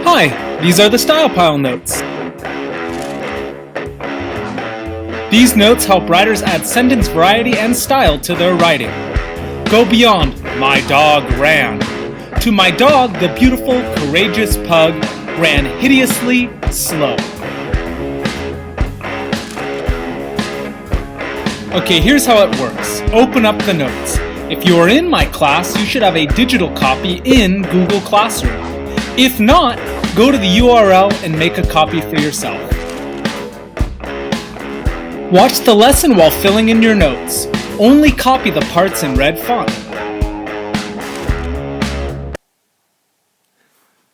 Hi, these are the Style Pile notes. These notes help writers add sentence variety and style to their writing. Go beyond "my dog ran" to "my dog, the beautiful, courageous pug, ran hideously slow." Okay, here's how it works. Open up the notes. If you are in my class, you should have a digital copy in Google Classroom. If not, go to the URL and make a copy for yourself. Watch the lesson while filling in your notes. Only copy the parts in red font.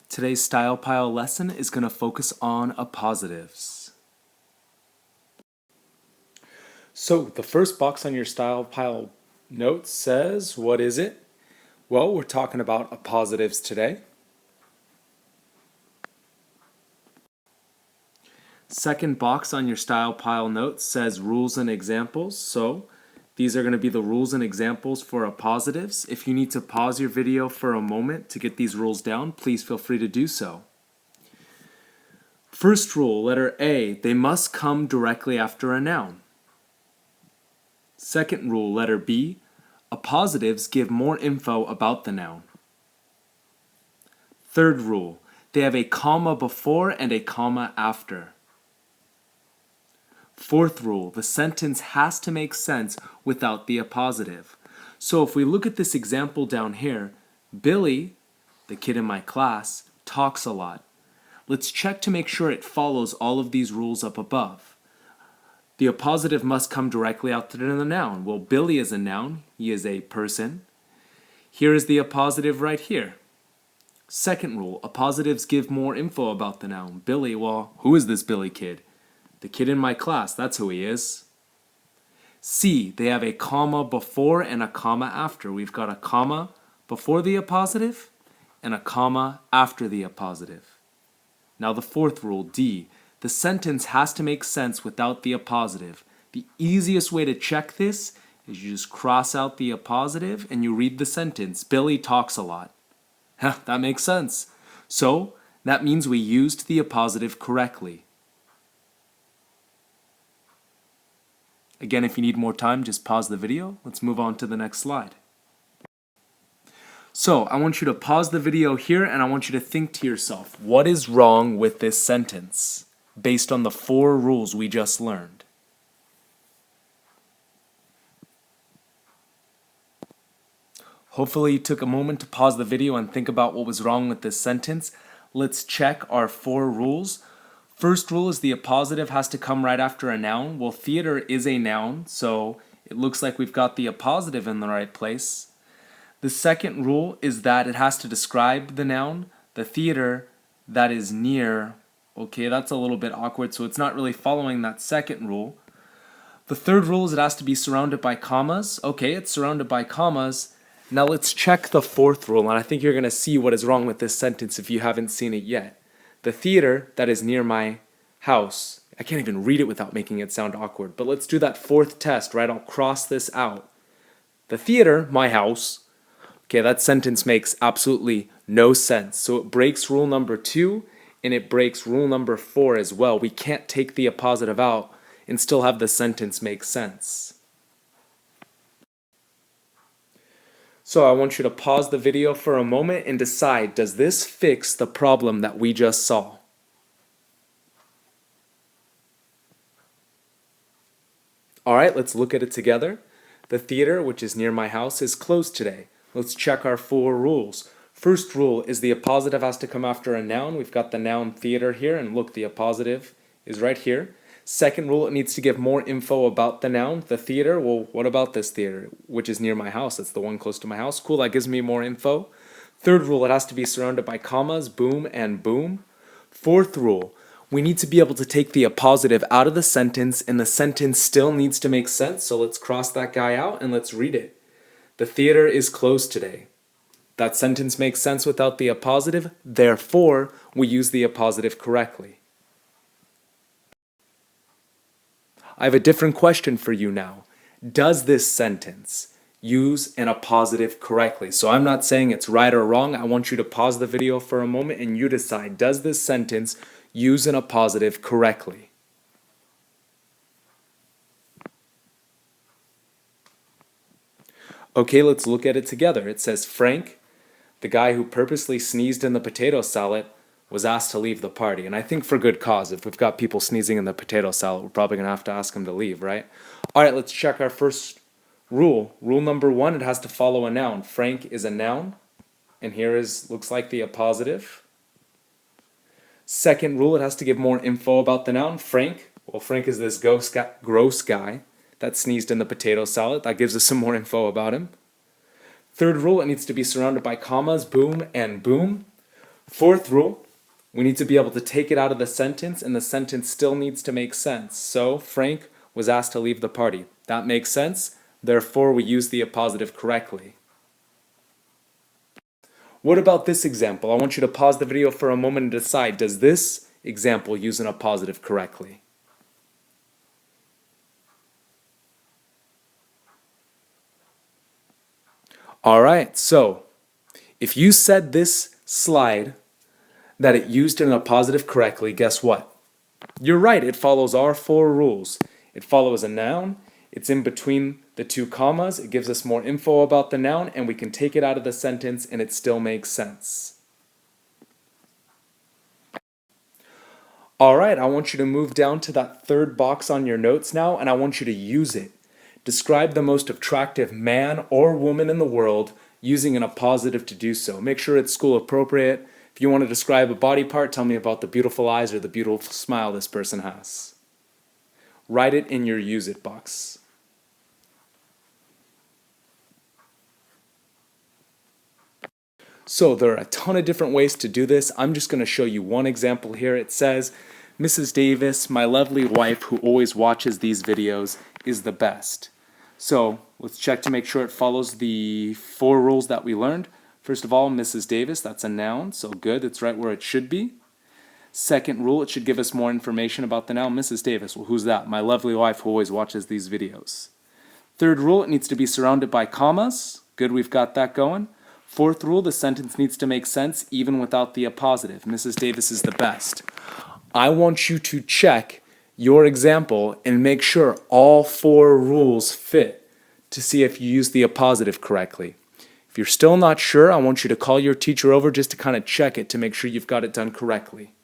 Today's Style Pile lesson is going to focus on appositives. So the first box on your Style Pile notes says, what is it? Well, we're talking about appositives today. Second box on your Style Pile notes says rules and examples. So these are going to be the rules and examples for appositives. If you need to pause your video for a moment to get these rules down, please feel free to do so. First rule, letter A, they must come directly after a noun. Second rule, letter B, appositives give more info about the noun. Third rule, they have a comma before and a comma after. Fourth rule, the sentence has to make sense without the appositive. So if we look at this example down here, Billy, the kid in my class, talks a lot. Let's check to make sure it follows all of these rules up above. The appositive must come directly after the noun. Well, Billy is a noun. He is a person. Here is the appositive right here. Second rule, appositives give more info about the noun. Billy, well, who is this Billy kid? The kid in my class, that's who he is. C, they have a comma before and a comma after. We've got a comma before the appositive and a comma after the appositive. Now the fourth rule, D, the sentence has to make sense without the appositive. The easiest way to check this is you just cross out the appositive and you read the sentence. Billy talks a lot. That makes sense. So that means we used the appositive correctly. Again, if you need more time, just pause the video. Let's move on to the next slide. So I want you to pause the video here and I want you to think to yourself, what is wrong with this sentence based on the 4 rules we just learned? Hopefully you took a moment to pause the video and think about what was wrong with this sentence. Let's check our 4 rules. First rule is the appositive has to come right after a noun. Well, theater is a noun, so it looks like we've got the appositive in the right place. The second rule is that it has to describe the noun. The theater that is near, okay, that's a little bit awkward, so it's not really following that second rule. The third rule is it has to be surrounded by commas. Okay, it's surrounded by commas. Now let's check the fourth rule, and I think you're going to see what is wrong with this sentence if you haven't seen it yet. The theater that is near my house. I can't even read it without making it sound awkward, but let's do that fourth test, right? I'll cross this out. The theater, my house. Okay, that sentence makes absolutely no sense. So it breaks rule number 2 and it breaks rule number 4 as well. We can't take the appositive out and still have the sentence make sense. So I want you to pause the video for a moment and decide, does this fix the problem that we just saw? Alright, let's look at it together. The theater, which is near my house, is closed today. Let's check our 4 rules. First rule is the appositive has to come after a noun. We've got the noun theater here, and look, the appositive is right here. Second rule, it needs to give more info about the noun. The theater, well, what about this theater, which is near my house? It's the one close to my house. Cool, that gives me more info. Third rule, it has to be surrounded by commas, boom and boom. Fourth rule, we need to be able to take the appositive out of the sentence, and the sentence still needs to make sense, so let's cross that guy out and let's read it. The theater is closed today. That sentence makes sense without the appositive, therefore, we use the appositive correctly. I have a different question for you now. Does this sentence use an appositive correctly. So I'm not saying it's right or wrong. I want you to pause the video for a moment and you decide, does this sentence use an appositive correctly? Okay, let's look at it together. It says Frank, the guy who purposely sneezed in the potato salad, was asked to leave the party. And I think for good cause. If we've got people sneezing in the potato salad, we're probably going to have to ask them to leave, right? All right, let's check our first rule. Rule number 1, it has to follow a noun. Frank is a noun, and here looks like the appositive. Second rule, it has to give more info about the noun. Frank, well, Frank is this gross guy that sneezed in the potato salad. That gives us some more info about him. Third rule, it needs to be surrounded by commas, boom and boom. Fourth rule, we need to be able to take it out of the sentence, and the sentence still needs to make sense. So, Frank was asked to leave the party. That makes sense. Therefore, we use the appositive correctly. What about this example? I want you to pause the video for a moment and decide, does this example use an appositive correctly? All right, so if you said this slide that it used an appositive correctly, guess what? You're right, it follows our 4 rules. It follows a noun, it's in between the 2 commas, it gives us more info about the noun, and we can take it out of the sentence and it still makes sense. All right, I want you to move down to that third box on your notes now, and I want you to use it. Describe the most attractive man or woman in the world using an appositive to do so. Make sure it's school appropriate. If you want to describe a body part, tell me about the beautiful eyes or the beautiful smile this person has. Write it in your use it box. So there are a ton of different ways to do this. I'm just going to show you one example here. It says, Mrs. Davis, my lovely wife who always watches these videos, is the best. So let's check to make sure it follows the 4 rules that we learned. First of all, Mrs. Davis, that's a noun, so good, it's right where it should be. Second rule, it should give us more information about the noun. Mrs. Davis, well, who's that? My lovely wife who always watches these videos. Third rule, it needs to be surrounded by commas. Good, we've got that going. Fourth rule, the sentence needs to make sense even without the appositive. Mrs. Davis is the best. I want you to check your example and make sure all 4 rules fit to see if you use the appositive correctly. If you're still not sure, I want you to call your teacher over just to kind of check it to make sure you've got it done correctly.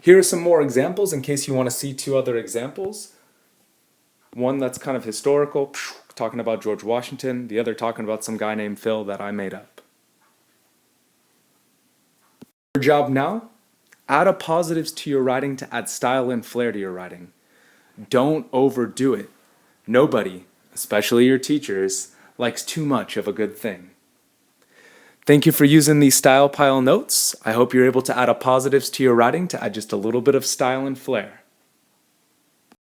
Here are some more examples in case you want to see 2 other examples. One that's kind of historical, talking about George Washington. The other talking about some guy named Phil that I made up. Your job now, add appositives to your writing to add style and flair to your writing. Don't overdo it. Nobody, especially your teachers, likes too much of a good thing. Thank you for using these style pile notes. I hope you're able to add appositives to your writing to add just a little bit of style and flair.